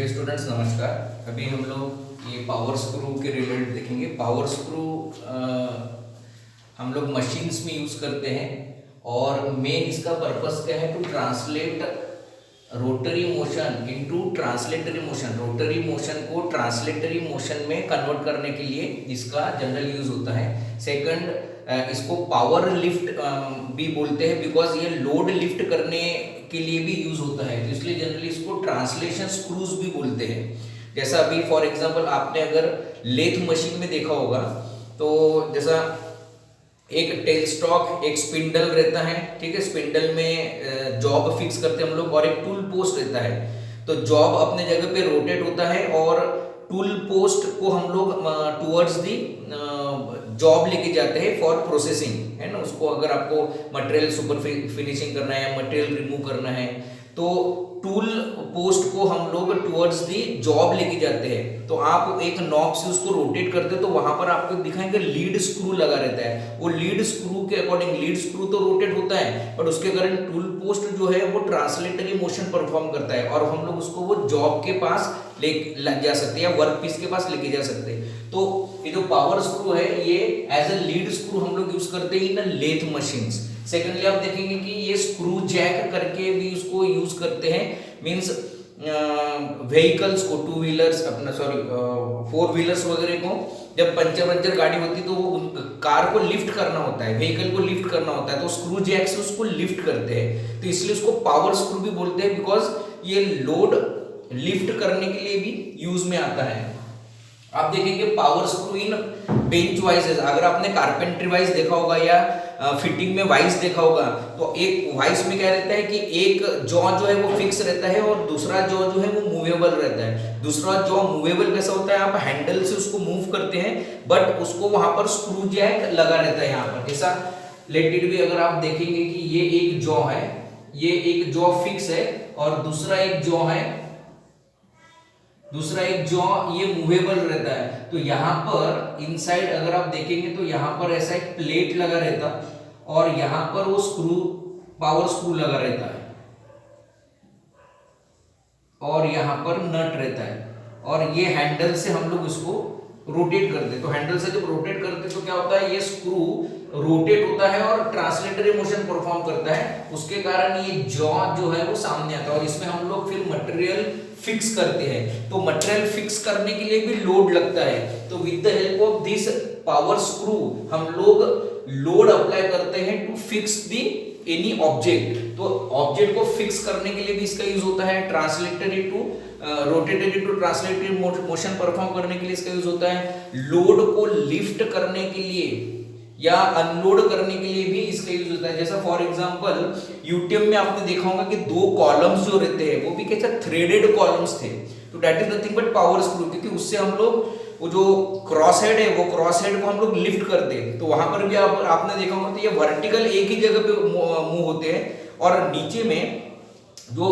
Dear students नमस्कार। अभी हम लोग ये पावर स्क्रू के रिलेटेड देखेंगे। पावर स्क्रू हम लोग मशीन्स में यूज करते हैं और मेन इसका पर्पस क्या है, to translate rotary motion into translatory motion. Rotary motion को ट्रांसलेटरी मोशन में कन्वर्ट करने के लिए इसका जनरल यूज होता है। सेकंड, इसको पावर लिफ्ट भी बोलते हैं बिकॉज ये लोड लिफ्ट करने के लिए भी यूज होता है, तो इसलिए जनरली इसको ट्रांसलेशन स्क्रूज भी बोलते हैं। जैसा अभी फॉर एग्जांपल आपने अगर लेथ मशीन में देखा होगा तो जैसा एक टेल स्टॉक, एक स्पिंडल रहता है, ठीक है। स्पिंडल में जॉब फिक्स करते हैं हम लोग और एक टूल पोस्ट रहता है। तो जॉब अपने जगह पे रोटेट होता है और टूल पोस्ट को हम लोग टुवर्ड्स दी जॉब लेके जाते हैं फॉर प्रोसेसिंग, है ना। उसको अगर आपको मटेरियल सुपर फिनिशिंग करना है या मटेरियल रिमूव करना है तो टूल पोस्ट को हम लोग टुवर्ड्स दी जॉब लेके जाते हैं। तो आप एक नॉब से उसको रोटेट करते हो तो वहां पर आपको दिखाएंगे लीड स्क्रू लगा रहता है। वो लीड स्क्रू के अकॉर्डिंग, लीड स्क्रू तो रोटेट होता है बट उसके कारण टूल पोस्ट जो है वो ट्रांसलेटरी मोशन परफॉर्म करता है और हम लोग उसको वो जॉब के पास ले जा सकते हैं या वर्क पीस के पास लेके जा सकते हैं। तो ये जो पावर स्क्रू है ये एज ए लीड स्क्रू हम लोग यूज करते हैं इन लेथ मशीन्स। सेकेंडली आप देखेंगे कि ये स्क्रू जैक करके भी उसको यूज करते हैं, मींस व्हीकल्स को, टू व्हीलर्स अपना फोर व्हीलर्स वगैरह को जब पंचर गाड़ी होती तो वो कार को लिफ्ट करना होता है, व्हीकल को लिफ्ट करना होता है तो स्क्रू जैक से उसको लिफ्ट करते हैं। तो इसलिए उसको पावर स्क्रू भी बोलते हैं बिकॉज ये लोड लिफ्ट करने के लिए भी यूज में आता है। आप देखेंगे पावर स्क्रू इन बेंच वाइज, अगर आपने कारपेंट्री वाइज देखा होगा या फिटिंग में वाइज देखा होगा तो एक वाइज में क्या रहता है कि एक जॉ जो है वो फिक्स रहता है और दूसरा जॉ जो है वो मूवेबल रहता है। दूसरा जॉ मूवेबल कैसा होता है, आप हैंडल से उसको मूव करते हैं बट उसको वहां पर स्क्रू जैक लगा रहता है यहाँ पर। जैसा लेट इट बी, अगर आप देखेंगे कि ये एक जॉ है, ये एक जॉ फिक्स है और दूसरा एक जॉ है, दूसरा एक जॉ ये मूवेबल रहता है। तो यहां पर इनसाइड अगर आप देखेंगे तो यहां पर ऐसा एक प्लेट लगा रहता और यहां पर वो स्क्रू, पावर स्क्रू लगा रहता है और यहां पर नट रहता है और ये हैंडल से हम लोग इसको रोटेट करते हैं। तो हैंडल से जब रोटेट करते हैं तो क्या होता है, ये स्क्रू रोटेट होता है और ट्रांसलेटरी मोशन परफॉर्म करता है, उसके कारण ये जॉ जो है वो सामने आता है और इसमें हम लोग फिर मटेरियल फिक्स करते हैं। तो मटेरियल फिक्स करने के लिए भी लोड लगता है, तो with the help of this power screw हम लोग लोड अप्लाई करते हैं to fix the any object. तो ऑब्जेक्ट को फिक्स करने के लिए भी इसका यूज होता है। Translatory to rotatory to translatory motion perform करने के लिए इसका यूज होता है। लोड को लिफ्ट करने के लिए या अनलोड करने के लिए भी इसका यूज होता है। जैसा फॉर एग्जांपल यूटीएम में आपने देखा होगा कि दो कॉलम्स जो रहते हैं वो भी कैसे थ्रेडेड कॉलम्स थे, तो that is nothing but power screw, क्योंकि उससे हम लोग वो जो क्रॉस हेड है वो क्रॉस हेड को हम लोग लिफ्ट करते हैं। तो वहां पर भी आपने देखा होगा तो ये वर्टिकल एक ही जगह पे मूव होते हैं और नीचे में जो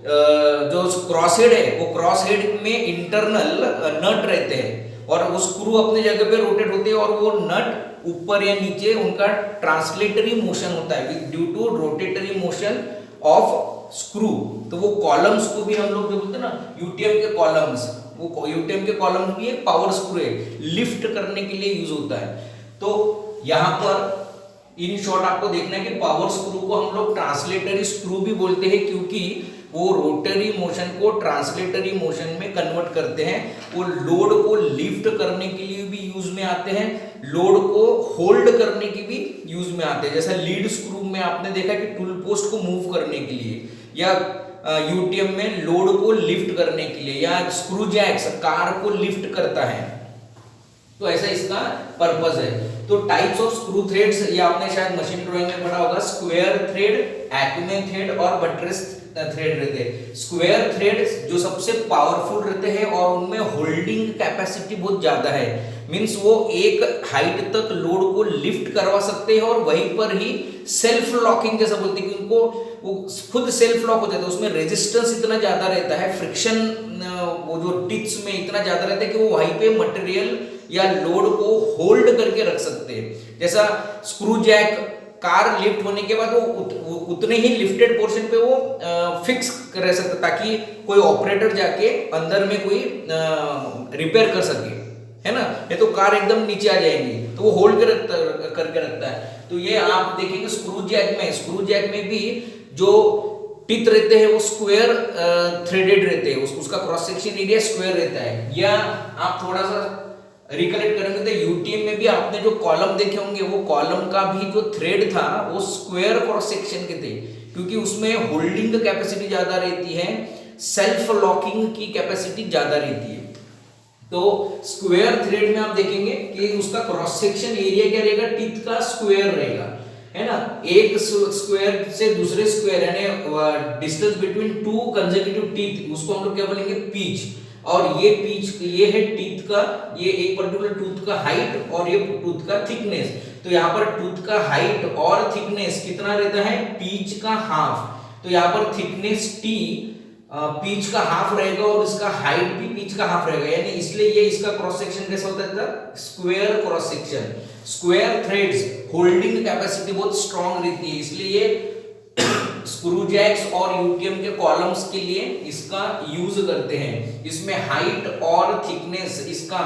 क्रॉस हेड है वो क्रॉस हेड में इंटरनल नट रहते हैं और वो स्क्रू अपने जगह पे रोटेट होते हैं और वो नट ऊपर या नीचे उनका ट्रांसलेटरी मोशन होता है due to rotatory motion of screw. तो वो कॉलम्स को भी हम लोग जो बोलते हैं ना यूटीएम के कॉलम्स, वो यूटीएम के कॉलम्स भी एक पावर स्क्रू है, लिफ्ट करने के लिए यूज होता है। तो यहां पर इन शॉर्ट आपको देखना है कि पावर स्क्रू को हम लोग ट्रांसलेटरी स्क्रू भी बोलते हैं क्योंकि वो रोटरी मोशन को ट्रांसलेटरी मोशन में कन्वर्ट करते हैं। वो लोड को लिफ्ट करने के लिए भी यूज में आते हैं, लोड को होल्ड करने की भी यूज में आते हैं। जैसा लीड स्क्रू में आपने देखा कि टूल पोस्ट को मूव करने के लिए या यूटीएम में लोड को लिफ्ट करने के लिए या स्क्रू जैक्स कार को लिफ्ट करता है। तो ऐसा इसका पर्पस है। तो टाइप्स ऑफ स्क्रू थ्रेड्स ये आपने शायद मशीन ड्राइंग में पढ़ा होगा, स्क्वायर थ्रेड, एक्मे थ्रेड और बट्रेस थ्रेड रहते हैं। स्क्वायर थ्रेड जो सबसे पावरफुल रहते हैं और उनमें होल्डिंग कैपेसिटी बहुत ज्यादा है, मींस वो एक हाइट तक लोड को लिफ्ट करवा सकते हैं और वहीं पर ही सेल्फ लॉकिंग जैसा बोलते हैं कि उनको वो खुद सेल्फ लॉक हो जाता है। उसमें रेजिस्टेंस इतना ज्यादा रहता है, फ्रिक्शन वो जो टिप्स में इतना ज्यादा रहता है कि वो वहीं पे मटेरियल या लोड को होल्ड करके रख सकते हैं। जैसा स्क्रू जैक कार लिफ्ट होने के बाद वो उतने ही लिफ्टेड पोर्शन पे वो फिक्स रह सकता, ताकि कोई ऑपरेटर जाके अंदर में कोई रिपेयर कर सके, है ना। ये तो कार एकदम नीचे आ जाएगी, तो वो होल्ड करके रखता है। तो ये आप देखेंगे स्क्रू जैक में भी जो टिथ रहते हैं वो स्क्वायर थ्रेडेड रहते हैं, उसका क्रॉस सेक्शन एरिया स्क्वायर रहता है। या आप थोड़ा सा रिकलेक्ट करेंगे तो यूटीएम में भी आपने जो कॉलम देखे होंगे, वो कॉलम का भी जो थ्रेड था वो स्क्वायर क्रॉस सेक्शन के थे, क्योंकि उसमें होल्डिंग कैपेसिटी ज्यादा रहती है, सेल्फ लॉकिंग की कैपेसिटी ज्यादा रहती है। तो स्क्वायर थ्रेड में आप देखेंगे कि उसका क्रॉस सेक्शन एरिया क्या रहेगा, टिथ का स्क्वायर रहेगा, है ना। एक स्क्वायर से दूसरे स्क्वायर यानी distance between two consecutive teeth, उसको हम लोग क्या बोलेंगे, पीच। और ये पीच, ये है टीथ का, ये एक पर्टिकुलर टूथ का हाइट और ये टूथ का थिकनेस। तो यहाँ पर टूथ का हाइट और थिकनेस कितना रहता है, पीच का हाफ। तो यहाँ पर थिकनेस टी पीच का हाफ रहेगा और इसका हाइट भी पीच का हाफ रहेगा, यानी इसलिए ये इसका क्रॉस सेक्शन कैसा होता है, square cross section. Square threads holding capacity बहुत स्ट्रांग रहती है, इसलिए ये स्क्रू जैक्स और यूटीएम के कॉलम्स के लिए इसका यूज करते हैं। इसमें हाइट और थिकनेस इसका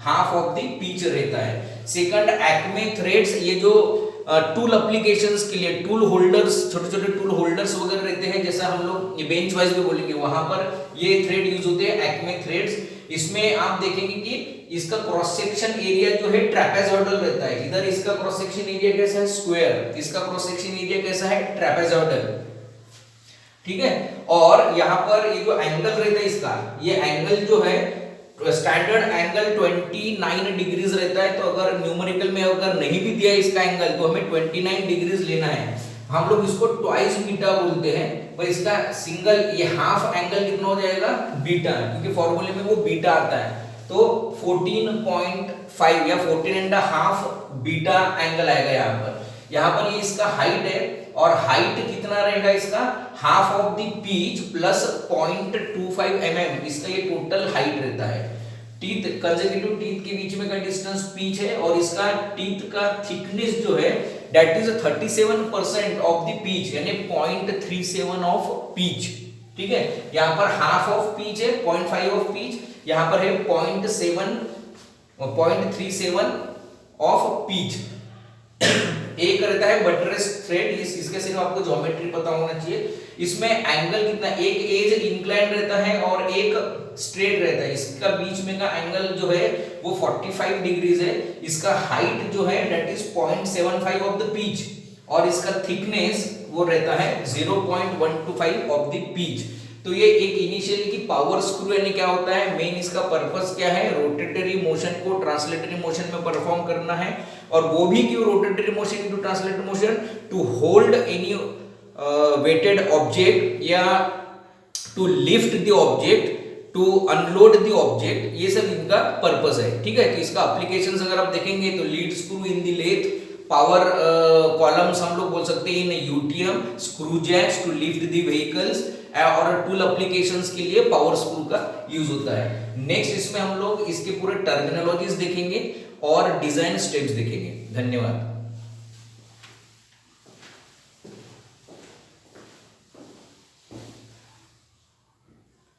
हाफ ऑफ द पिच रहता है। सेकंड, एक्मे थ्रेड्स, ये जो टूल एप्लीकेशंस के लिए टूल होल्डर्स, छोटे छोटे टूल होल्डर्स वगैरह रहते हैं, जैसा हम लोग ये बेंच वाइज में बोलेंगे, वहां पर ये थ्रेड यूज होते हैं, एक्मे थ्रेड्स। इसमें आप देखेंगे कि इसका क्रॉस सेक्शन एरिया जो है ट्रेपेजॉइडल रहता है। इधर इसका क्रॉस सेक्शन एरिया कैसा है, स्क्वायर, इसका क्रॉस सेक्शन एरिया कैसा है, ट्रेपेजॉइडल, ठीक है। और यहाँ पर ये जो एंगल रहता है इसका, ये एंगल जो है स्टैंडर्ड एंगल 29 डिग्रीज रहता है। तो अगर न्यूमेरिकल में अगर नहीं भी दिया इसका एंगल, तो हमें 29 डिग्रीज लेना है। हम लोग इसको ट्वाइस बीटा बोलते हैं, पर इसका सिंगल ये हाफ एंगल कितना हो जाएगा, बीटा, क्योंकि फॉर्मूले में वो बीटा आता है। तो 14.5 या 14.5 बीटा एंगल आएगा यहाँ पर। यहाँ पर ये इसका हाइट है, और हाइट कितना रहेगा इसका, half of the pitch plus 0.25 mm, इसका ये टोटल हाइट रहता है। टीथ, कंसेक्यूटिव टीथ के बीच में का डिस्टेंस पिच है, और इसका टीथ का थिकनेस जो है that is 37% of the pitch, यानी 0.37 ऑफ पिच, ठीक है। यहाँ पर हाफ ऑफ पिच है, 0.5 ऑफ पिच, यहाँ पर है 0.37 ऑफ पिच। एक रहता है बटरेस थ्रेड, इसके सिर्फ आपको ज्योमेट्री पता होना चाहिए। इसमें एंगल कितना, एक एज इंक्लाइन रहता है और एक स्ट्रेट रहता है। इसका बीच में का एंगल जो है वो 45 डिग्रीज है। इसका हाइट जो है that is 0.75 of the pitch, और इसका थिकनेस वो रहता है 0.125 ऑफ द पिच। तो ये एक इनिशियली की पावर स्क्रू यानी क्या होता है, मेन इसका पर्पस क्या है, रोटेटरी मोशन को ट्रांसलेटरी मोशन में परफॉर्म करना है। और वो भी क्यों rotatory motion into translatory motion, to hold any weighted object या to lift the object, to unload the object, ये सब इनका पर्पस है, ठीक है। तो इसका एप्लीकेशंस अगर आप देखेंगे तो lead screw in the lathe, power columns हम लोग बोल सकते हैं in UTM, screw jacks to lift the vehicles, और टूल एप्लीकेशंस के लिए पावर स्क्रू का यूज होता है। नेक्स्ट इसमें हम लोग इसके पूरे टर्मिनोलॉजीज देखेंगे और डिजाइन स्टेप्स देखेंगे। धन्यवाद।